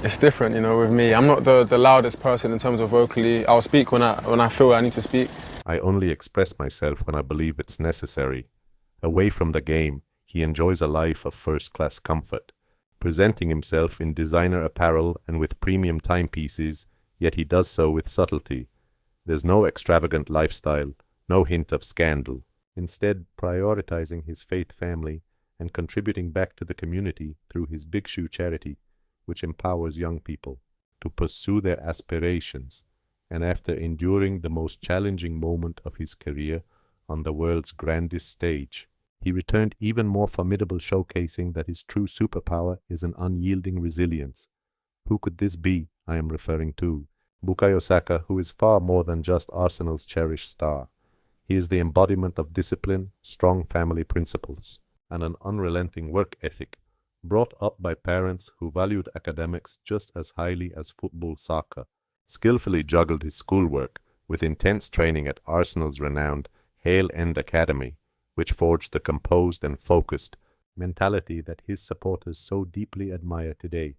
It's different, with me. I'm not the loudest person in terms of vocally. I'll speak when I feel I need to speak. I only express myself when I believe it's necessary. Away from the game, he enjoys a life of first-class comfort, presenting himself in designer apparel and with premium timepieces, yet he does so with subtlety. There's no extravagant lifestyle, no hint of scandal. Instead, prioritizing his faith family and contributing back to the community through his Big Shoe charity, which empowers young people to pursue their aspirations, and after enduring the most challenging moment of his career on the world's grandest stage, he returned even more formidable, showcasing that his true superpower is an unyielding resilience. Who could this be I am referring to? Bukayo Saka, who is far more than just Arsenal's cherished star. He is the embodiment of discipline, strong family principles, and an unrelenting work ethic, brought up by parents who valued academics just as highly as football soccer. Skillfully juggled his schoolwork with intense training at Arsenal's renowned Hale End Academy, which forged the composed and focused mentality that his supporters so deeply admire today.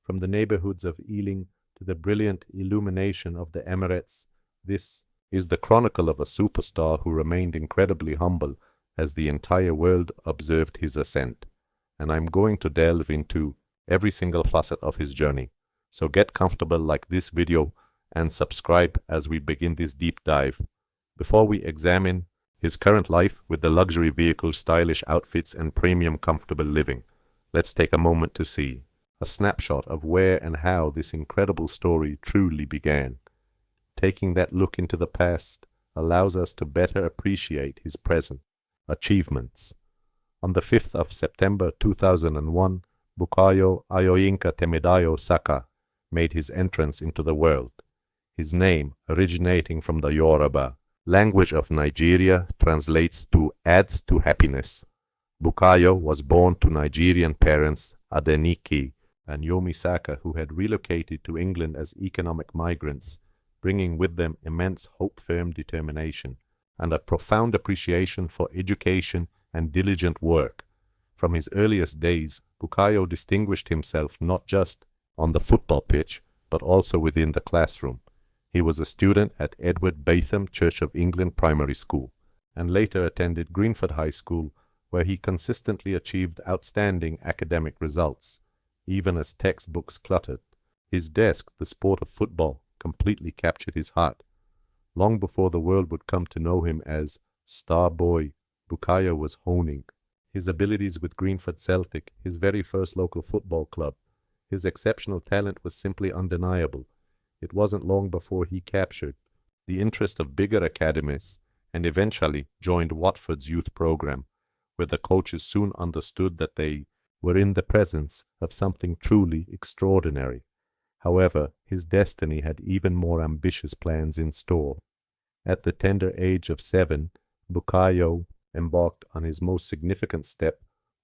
From the neighborhoods of Ealing to the brilliant illumination of the Emirates, this is the chronicle of a superstar who remained incredibly humble as the entire world observed his ascent. And I'm going to delve into every single facet of his journey. So get comfortable, like this video, and subscribe as we begin this deep dive. Before we examine his current life with the luxury vehicles, stylish outfits, and premium comfortable living, let's take a moment to see a snapshot of where and how this incredible story truly began. Taking that look into the past allows us to better appreciate his present achievements. On the 5th of September 2001, Bukayo Temedayo Saka made his entrance into the world. His name, originating from the Yoruba language of Nigeria, translates to adds to happiness. Bukayo was born to Nigerian parents Adeniki and Yomi Saka, who had relocated to England as economic migrants, bringing with them immense hope, firm determination, and a profound appreciation for education and diligent work. From his earliest days, Bukayo distinguished himself not just on the football pitch, but also within the classroom. He was a student at Edward Batham Church of England Primary School, and later attended Greenford High School, where he consistently achieved outstanding academic results, even as textbooks cluttered. His desk, the sport of football, completely captured his heart. Long before the world would come to know him as Star Boy, Bukayo was honing his abilities with Greenford Celtic, his very first local football club. His exceptional talent was simply undeniable. It wasn't long before he captured the interest of bigger academies and eventually joined Watford's youth program, where the coaches soon understood that they were in the presence of something truly extraordinary. However, his destiny had even more ambitious plans in store. At the tender age of 7, Bukayo embarked on his most significant step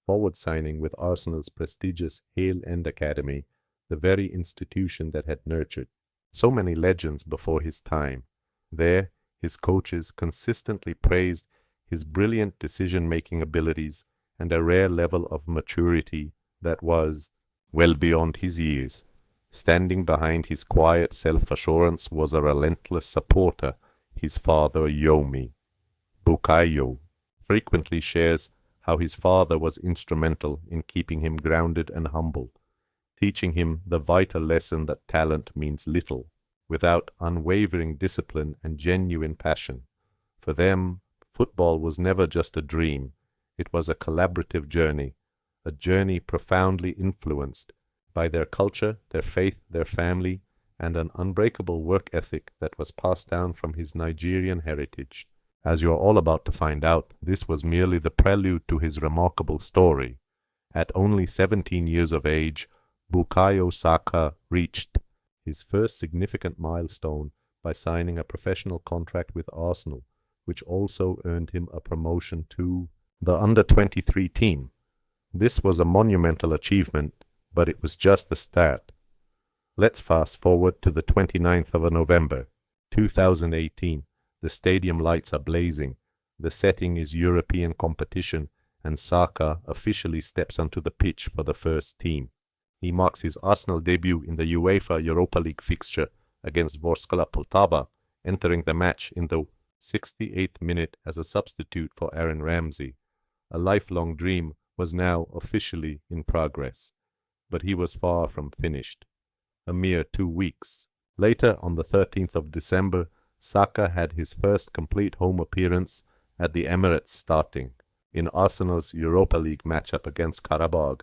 forward, signing with Arsenal's prestigious Hale End Academy, the very institution that had nurtured so many legends before his time. There, his coaches consistently praised his brilliant decision-making abilities and a rare level of maturity that was well beyond his years. Standing behind his quiet self-assurance was a relentless supporter, his father Yomi. Bukayo frequently shares how his father was instrumental in keeping him grounded and humble, teaching him the vital lesson that talent means little without unwavering discipline and genuine passion. For them, football was never just a dream. It was a collaborative journey, a journey profoundly influenced by their culture, their faith, their family, and an unbreakable work ethic that was passed down from his Nigerian heritage. As you're all about to find out, this was merely the prelude to his remarkable story. At only 17 years of age, Bukayo Saka reached his first significant milestone by signing a professional contract with Arsenal, which also earned him a promotion to the under-23 team. This was a monumental achievement, but it was just the start. Let's fast forward to the 29th of November, 2018. The stadium lights are blazing. The setting is European competition, and Saka officially steps onto the pitch for the first team. He marks his Arsenal debut in the UEFA Europa League fixture against Vorskla Poltava, entering the match in the 68th minute as a substitute for Aaron Ramsey. A lifelong dream was now officially in progress, but he was far from finished. A mere 2 weeks later, on the 13th of December, Saka had his first complete home appearance at the Emirates, starting in Arsenal's Europa League matchup against Karabag.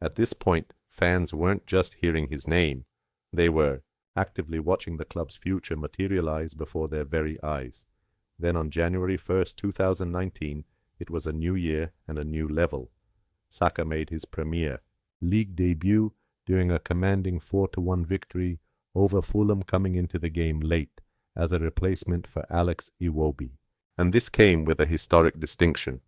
At this point, fans weren't just hearing his name, they were actively watching the club's future materialize before their very eyes. Then on January 1st, 2019, it was a new year and a new level. Saka made his Premier League debut during a commanding 4-1 victory over Fulham, coming into the game late as a replacement for Alex Iwobi. And this came with a historic distinction.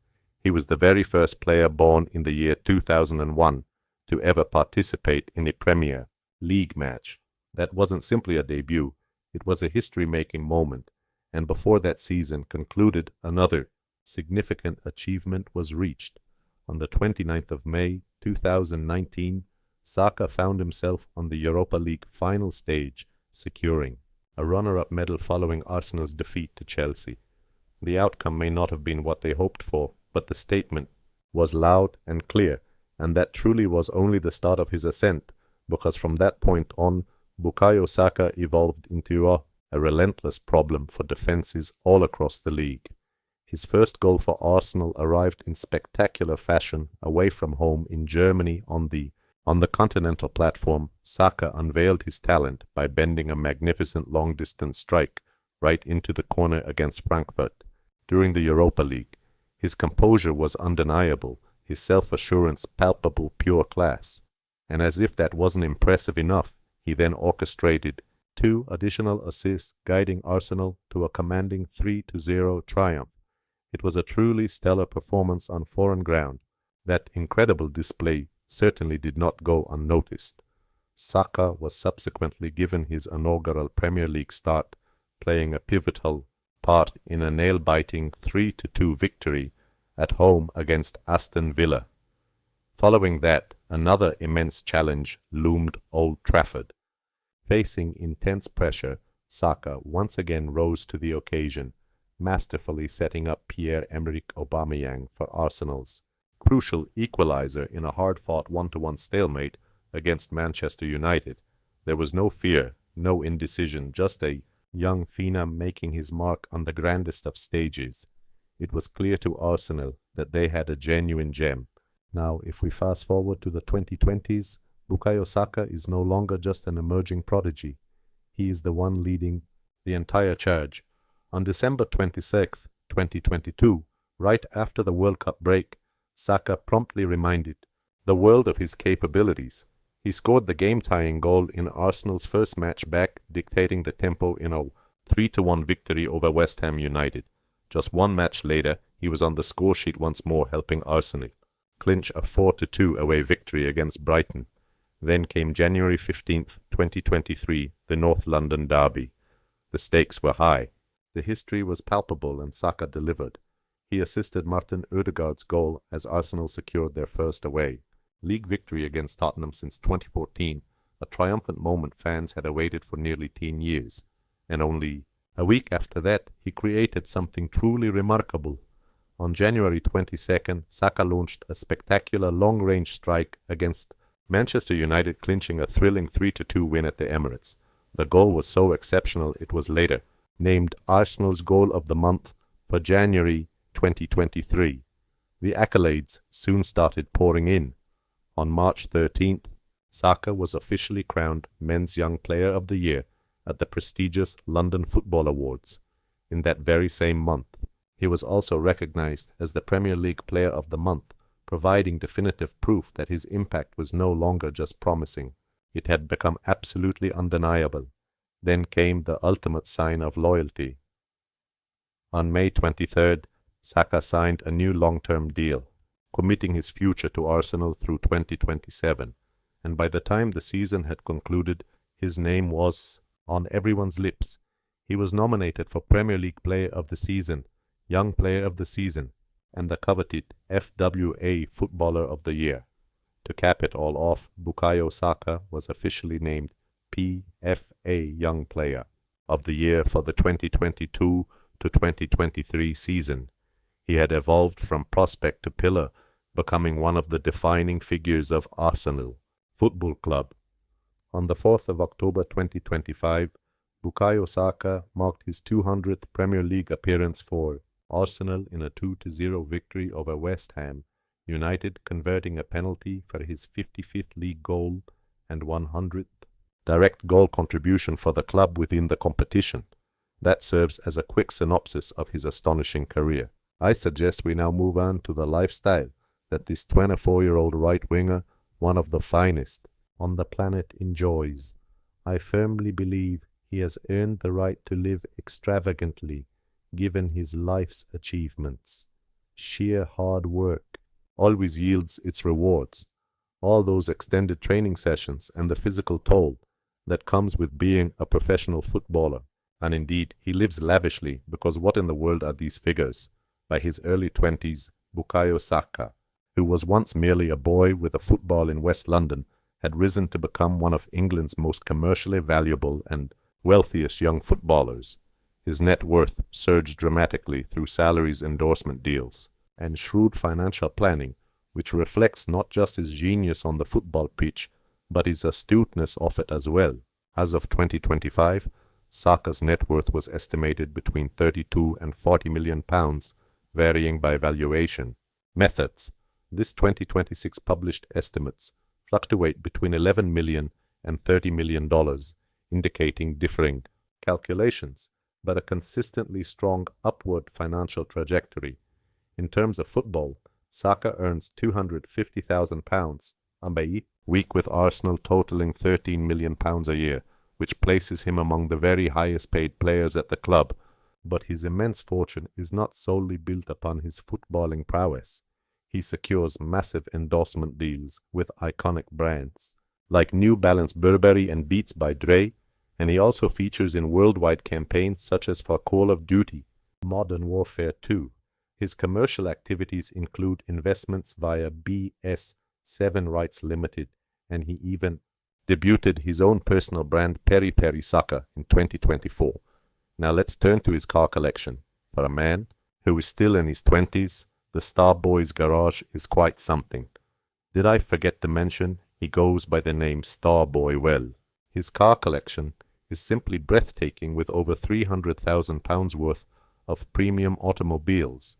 He was the very first player born in the year 2001 to ever participate in a Premier League match. That wasn't simply a debut, it was a history-making moment, and before that season concluded, another significant achievement was reached. On the 29th of May 2019, Saka found himself on the Europa League final stage, securing a runner-up medal following Arsenal's defeat to Chelsea. The outcome may not have been what they hoped for, but the statement was loud and clear, and that truly was only the start of his ascent, because from that point on, Bukayo Saka evolved into a relentless problem for defenses all across the league. His first goal for Arsenal arrived in spectacular fashion away from home in Germany on the continental platform. Saka unveiled his talent by bending a magnificent long-distance strike right into the corner against Frankfurt. During the Europa League, his composure was undeniable, his self-assurance palpable pure class. And as if that wasn't impressive enough, he then orchestrated 2 additional assists, guiding Arsenal to a commanding 3-0 triumph. It was a truly stellar performance on foreign ground. That incredible display certainly did not go unnoticed. Saka was subsequently given his inaugural Premier League start, playing a pivotal part in a nail-biting 3-2 victory at home against Aston Villa. Following that, another immense challenge loomed Old Trafford. Facing intense pressure, Saka once again rose to the occasion, masterfully setting up Pierre-Emerick Aubameyang for Arsenal's crucial equalizer in a hard-fought 1-1 stalemate against Manchester United. There was no fear, no indecision, just a young phenom making his mark on the grandest of stages. It was clear to Arsenal that they had a genuine gem. Now, if we fast forward to the 2020s, Bukayo Saka is no longer just an emerging prodigy. He is the one leading the entire charge. On December 26, 2022, right after the World Cup break, Saka promptly reminded the world of his capabilities. He scored the game-tying goal in Arsenal's first match back, dictating the tempo in a 3-1 victory over West Ham United. Just one match later, he was on the scoresheet once more, helping Arsenal clinch a 4-2 away victory against Brighton. Then came January 15th, 2023, the North London derby. The stakes were high. The history was palpable, and Saka delivered. He assisted Martin Ødegaard's goal as Arsenal secured their first away league victory against Tottenham since 2014, a triumphant moment fans had awaited for nearly 10 years. And only a week after that, he created something truly remarkable. On January 22nd, Saka launched a spectacular long-range strike against Manchester United, clinching a thrilling 3-2 win at the Emirates. The goal was so exceptional it was later named Arsenal's Goal of the Month for January 2023. The accolades soon started pouring in. On March 13th, Saka was officially crowned Men's Young Player of the Year at the prestigious London Football Awards. In that very same month, he was also recognized as the Premier League Player of the Month, providing definitive proof that his impact was no longer just promising. It had become absolutely undeniable. Then came the ultimate sign of loyalty. On May 23rd, Saka signed a new long-term deal, committing his future to Arsenal through 2027. And by the time the season had concluded, his name was on everyone's lips. He was nominated for Premier League Player of the Season, Young Player of the Season, and the coveted FWA Footballer of the Year. To cap it all off, Bukayo Saka was officially named PFA Young Player of the Year for the 2022 to 2023 season. He had evolved from prospect to pillar, becoming one of the defining figures of Arsenal Football Club. On the 4th of October 2025, Bukayo Saka marked his 200th Premier League appearance for Arsenal in a 2-0 victory over West Ham United, converting a penalty for his 55th league goal and 100th direct goal contribution for the club within the competition. That serves as a quick synopsis of his astonishing career. I suggest we now move on to the lifestyle that this 24-year-old right-winger, one of the finest on the planet, enjoys. I firmly believe he has earned the right to live extravagantly, given his life's achievements. Sheer hard work always yields its rewards. All those extended training sessions and the physical toll that comes with being a professional footballer. And indeed, he lives lavishly, because what in the world are these figures? By his early 20s, Bukayo Saka, who was once merely a boy with a football in West London, had risen to become one of England's most commercially valuable and wealthiest young footballers. His net worth surged dramatically through salaries, endorsement deals, and shrewd financial planning, which reflects not just his genius on the football pitch, but his astuteness off it as well. As of 2025, Saka's net worth was estimated between 32 and 40 million pounds, varying by valuation. Methods. This 2026 published estimates fluctuate between $11 million and $30 million, indicating differing calculations, but a consistently strong upward financial trajectory. In terms of football, Saka earns £250,000 a week, with Arsenal totaling £13 million a year, which places him among the very highest paid players at the club. But his immense fortune is not solely built upon his footballing prowess. He secures massive endorsement deals with iconic brands like New Balance, Burberry and Beats by Dre, and he also features in worldwide campaigns such as for Call of Duty, Modern Warfare 2. His commercial activities include investments via BS7 Rights Limited, and he even debuted his own personal brand Peri Peri Saka in 2024. Now let's turn to his car collection. For a man who is still in his 20s, the Star Boy's garage is quite something. Did I forget to mention he goes by the name Star Boy well? His car collection is simply breathtaking, with over £300,000 worth of premium automobiles.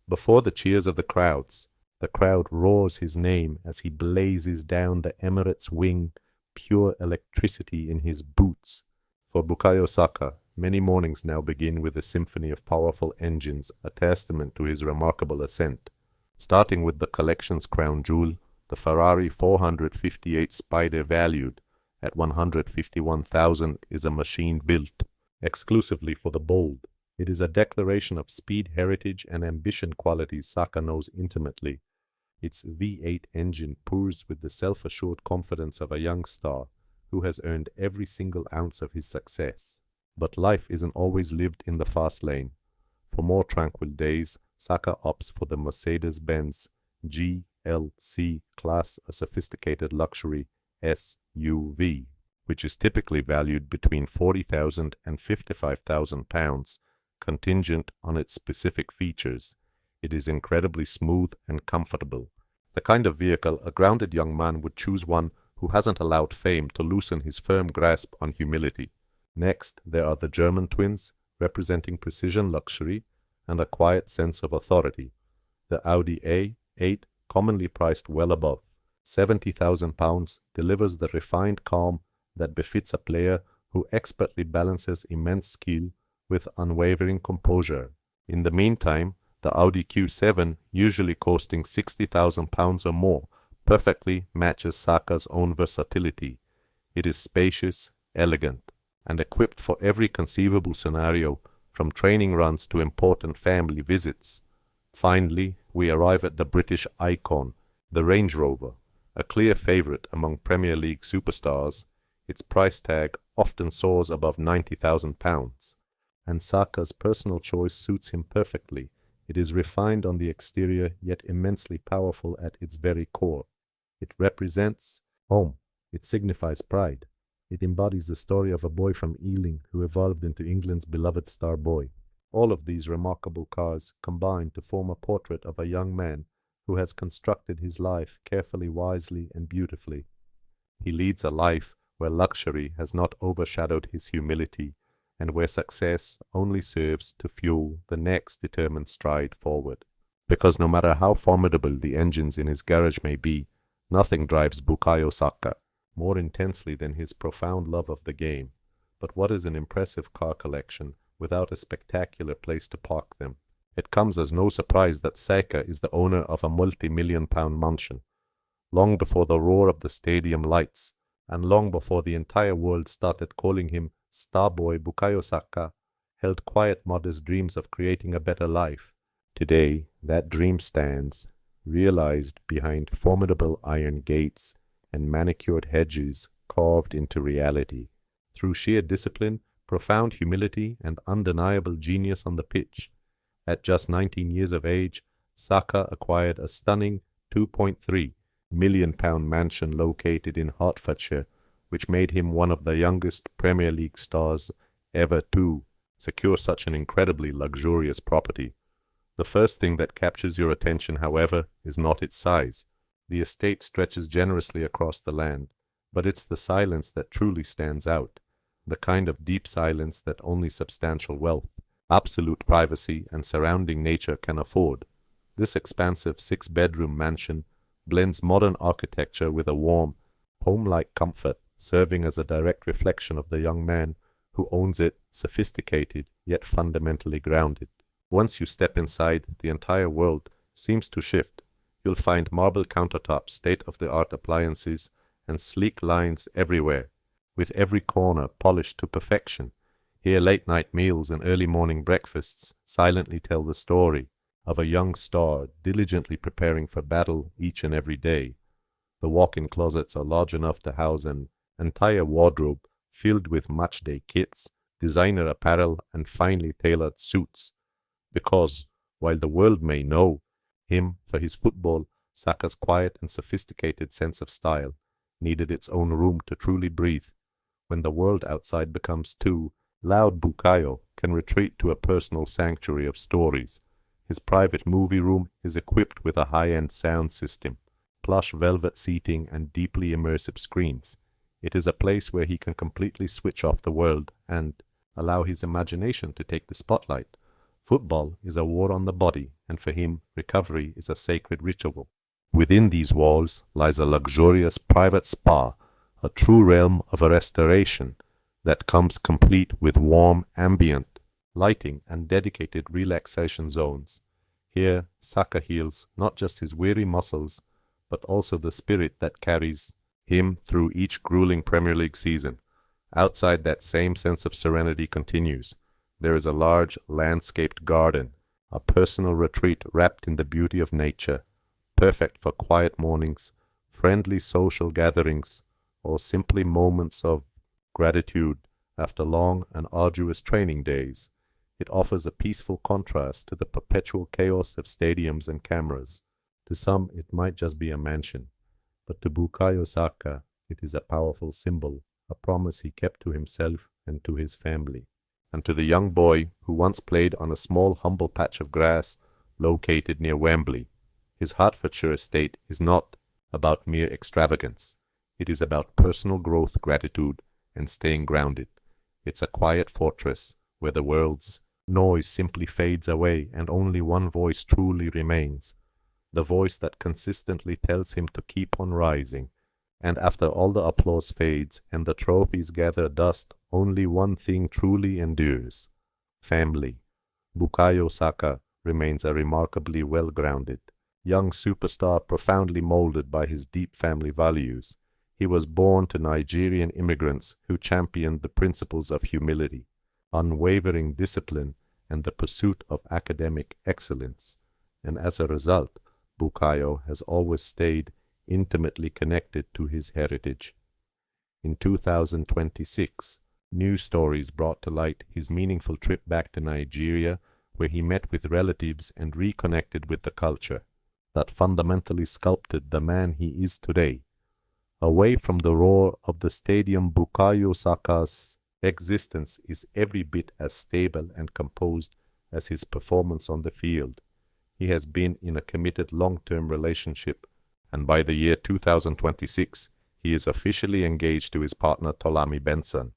Before the cheers of the crowd roars his name as he blazes down the Emirates wing, pure electricity in his boots. For Bukayo Saka, many mornings now begin with a symphony of powerful engines, a testament to his remarkable ascent. Starting with the collection's crown jewel, the Ferrari 458 Spider, valued at $151,000, is a machine built exclusively for the bold. It is a declaration of speed, heritage, and ambition, qualities Saka knows intimately. Its V8 engine pours with the self-assured confidence of a young star who has earned every single ounce of his success. But life isn't always lived in the fast lane. For more tranquil days, Saka opts for the Mercedes-Benz GLC class, a sophisticated luxury SUV, which is typically valued between £40,000 and £55,000, contingent on its specific features. It is incredibly smooth and comfortable. The kind of vehicle a grounded young man would choose, one who hasn't allowed fame to loosen his firm grasp on humility. Next, there are the German twins, representing precision, luxury, and a quiet sense of authority. The Audi A8, commonly priced well above £70,000, delivers the refined calm that befits a player who expertly balances immense skill with unwavering composure. In the meantime, the Audi Q7, usually costing £60,000 or more, perfectly matches Saka's own versatility. It is spacious, elegant, and equipped for every conceivable scenario, from training runs to important family visits. Finally, we arrive at the British icon, the Range Rover, a clear favourite among Premier League superstars. Its price tag often soars above £90,000, and Saka's personal choice suits him perfectly. It is refined on the exterior, yet immensely powerful at its very core. It represents home. It signifies pride. It embodies the story of a boy from Ealing who evolved into England's beloved star boy. All of these remarkable cars combine to form a portrait of a young man who has constructed his life carefully, wisely, and beautifully. He leads a life where luxury has not overshadowed his humility, and where success only serves to fuel the next determined stride forward. Because no matter how formidable the engines in his garage may be, nothing drives Bukayo Saka more intensely than his profound love of the game. But what is an impressive car collection without a spectacular place to park them? It comes as no surprise that Saka is the owner of a multi-million-pound mansion. Long before the roar of the stadium lights, and long before the entire world started calling him Starboy, Bukayo Saka held quiet, modest dreams of creating a better life. Today, that dream stands, realized behind formidable iron gates and manicured hedges carved into reality. Through sheer discipline, profound humility, and undeniable genius on the pitch, at just 19 years of age, Saka acquired a stunning £2.3 million mansion located in Hertfordshire, which made him one of the youngest Premier League stars ever to secure such an incredibly luxurious property. The first thing that captures your attention, however, is not its size. The estate stretches generously across the land, but it's the silence that truly stands out, the kind of deep silence that only substantial wealth, absolute privacy, and surrounding nature can afford. This expansive 6-bedroom mansion blends modern architecture with a warm, home-like comfort, serving as a direct reflection of the young man who owns it, sophisticated yet fundamentally grounded. Once you step inside, the entire world seems to shift. You'll find marble countertops, state-of-the-art appliances, and sleek lines everywhere, with every corner polished to perfection. Here late-night meals and early morning breakfasts silently tell the story of a young star diligently preparing for battle each and every day. The walk-in closets are large enough to house an entire wardrobe filled with match-day kits, designer apparel, and finely tailored suits. Because, while the world may know him for his football, Saka's quiet and sophisticated sense of style needed its own room to truly breathe. When the world outside becomes too loud, Bukayo can retreat to a personal sanctuary of stories. His private movie room is equipped with a high-end sound system, plush velvet seating, and deeply immersive screens. It is a place where he can completely switch off the world and allow his imagination to take the spotlight. Football is a war on the body, and for him, recovery is a sacred ritual. Within these walls lies a luxurious private spa, a true realm of a restoration that comes complete with warm, ambient lighting and dedicated relaxation zones. Here, Saka heals not just his weary muscles, but also the spirit that carries him through each grueling Premier League season. Outside, that same sense of serenity continues. There is a large, landscaped garden, a personal retreat wrapped in the beauty of nature, perfect for quiet mornings, friendly social gatherings, or simply moments of gratitude after long and arduous training days. It offers a peaceful contrast to the perpetual chaos of stadiums and cameras. To some, it might just be a mansion, but to Bukayo Saka, it is a powerful symbol, a promise he kept to himself and to his family. And to the young boy who once played on a small, humble patch of grass located near Wembley, his Hertfordshire estate is not about mere extravagance. It is about personal growth, gratitude, and staying grounded. It's a quiet fortress where the world's noise simply fades away and only one voice truly remains, the voice that consistently tells him to keep on rising. And after all the applause fades and the trophies gather dust, only one thing truly endures: family. Bukayo Saka remains a remarkably well-grounded young superstar, profoundly molded by his deep family values. He was born to Nigerian immigrants who championed the principles of humility, unwavering discipline, and the pursuit of academic excellence. And as a result, Bukayo has always stayed intimately connected to his heritage. In 2026, news stories brought to light his meaningful trip back to Nigeria, where he met with relatives and reconnected with the culture. that fundamentally sculpted the man he is today. Away from the roar of the stadium, Bukayo Saka's existence is every bit as stable and composed as his performance on the field. He has been in a committed long-term relationship, and by the year 2026, he is officially engaged to his partner Tolami Benson.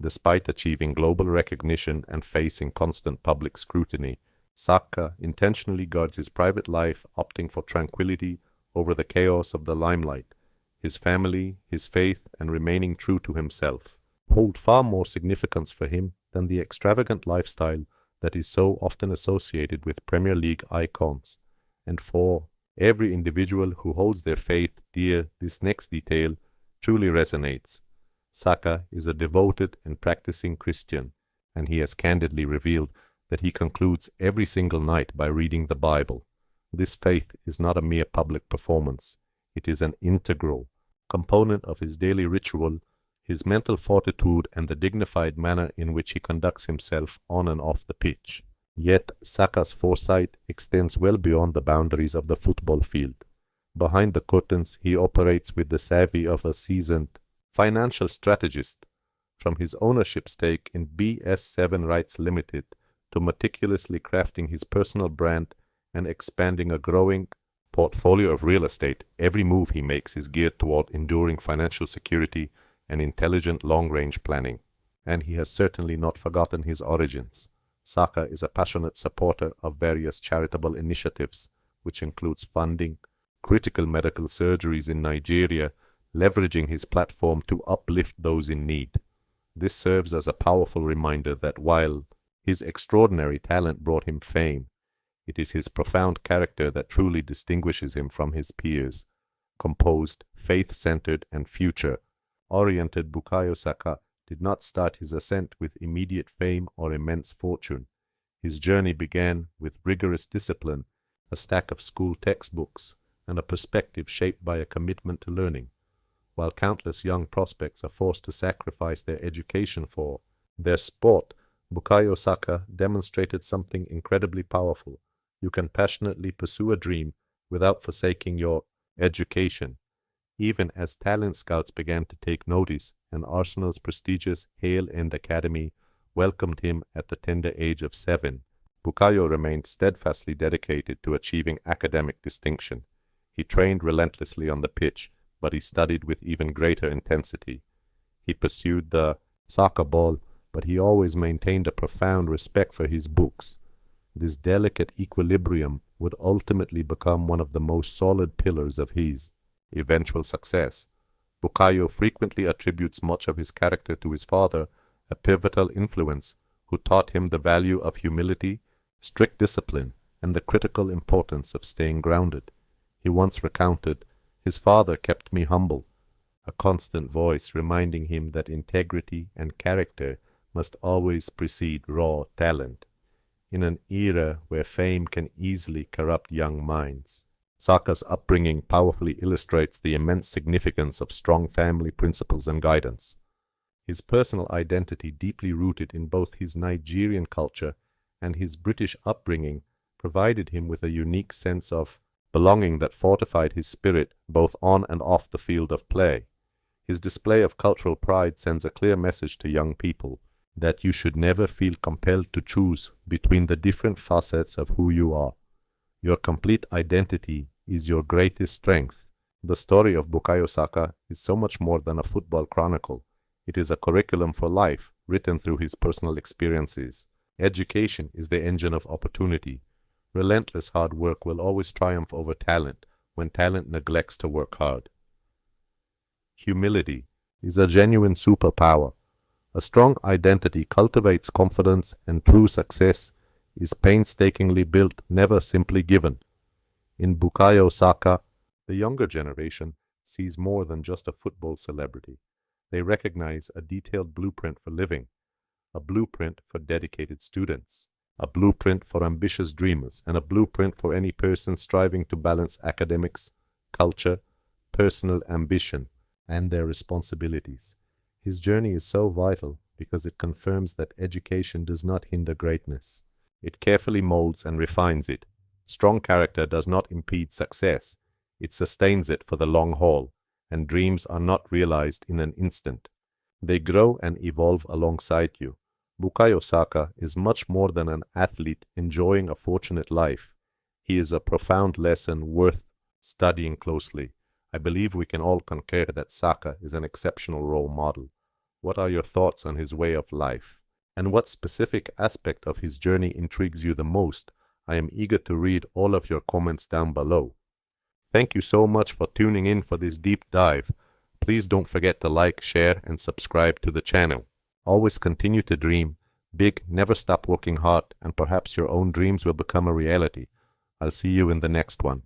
Despite achieving global recognition and facing constant public scrutiny, Saka intentionally guards his private life, opting for tranquility over the chaos of the limelight. His family, his faith, and remaining true to himself hold far more significance for him than the extravagant lifestyle that is so often associated with Premier League icons. And for every individual who holds their faith dear, this next detail truly resonates. Saka is a devoted and practicing Christian, and he has candidly revealed that he concludes every single night by reading the Bible. This faith is not a mere public performance. It is an integral component of his daily ritual, his mental fortitude, and the dignified manner in which he conducts himself on and off the pitch. Yet Saka's foresight extends well beyond the boundaries of the football field. Behind the curtains, he operates with the savvy of a seasoned financial strategist. From his ownership stake in BS7 Rights Limited to meticulously crafting his personal brand and expanding a growing portfolio of real estate, every move he makes is geared toward enduring financial security and intelligent long-range planning. And he has certainly not forgotten his origins. Saka is a passionate supporter of various charitable initiatives, which includes funding critical medical surgeries in Nigeria, leveraging his platform to uplift those in need. This serves as a powerful reminder that while his extraordinary talent brought him fame, it is his profound character that truly distinguishes him from his peers. Composed, faith-centered, and future-oriented, Bukayo Saka did not start his ascent with immediate fame or immense fortune. His journey began with rigorous discipline, a stack of school textbooks, and a perspective shaped by a commitment to learning. While countless young prospects are forced to sacrifice their education for their sport, Bukayo Saka demonstrated something incredibly powerful. You can passionately pursue a dream without forsaking your education. Even as talent scouts began to take notice, and Arsenal's prestigious Hale End Academy welcomed him at the tender age of 7, Bukayo remained steadfastly dedicated to achieving academic distinction. He trained relentlessly on the pitch, but he studied with even greater intensity. He pursued the soccer ball, but he always maintained a profound respect for his books. This delicate equilibrium would ultimately become one of the most solid pillars of his eventual success. Bukayo frequently attributes much of his character to his father, a pivotal influence, who taught him the value of humility, strict discipline, and the critical importance of staying grounded. He once recounted, "His father kept me humble," a constant voice reminding him that integrity and character must always precede raw talent. In an era where fame can easily corrupt young minds, Saka's upbringing powerfully illustrates the immense significance of strong family principles and guidance. His personal identity, deeply rooted in both his Nigerian culture and his British upbringing, provided him with a unique sense of belonging that fortified his spirit both on and off the field of play. His display of cultural pride sends a clear message to young people that you should never feel compelled to choose between the different facets of who you are. Your complete identity is your greatest strength. The story of Bukayo Saka is so much more than a football chronicle. It is a curriculum for life, written through his personal experiences. Education is the engine of opportunity. Relentless hard work will always triumph over talent when talent neglects to work hard. Humility is a genuine superpower. A strong identity cultivates confidence, and true success is painstakingly built, never simply given. In Bukayo Saka, the younger generation sees more than just a football celebrity. They recognize a detailed blueprint for living, a blueprint for dedicated students, a blueprint for ambitious dreamers, and a blueprint for any person striving to balance academics, culture, personal ambition, and their responsibilities. His journey is so vital because it confirms that education does not hinder greatness. It carefully molds and refines it, Strong character does not impede success. It sustains it for the long haul, and dreams are not realized in an instant. They grow and evolve alongside you. Bukayo Saka is much more than an athlete enjoying a fortunate life. He is a profound lesson worth studying closely. I believe we can all concur that Saka is an exceptional role model. What are your thoughts on his way of life? And what specific aspect of his journey intrigues you the most? I am eager to read all of your comments down below. Thank you so much for tuning in for this deep dive. Please don't forget to like, share, and subscribe to the channel. Always continue to dream big, never stop working hard, and perhaps your own dreams will become a reality. I'll see you in the next one.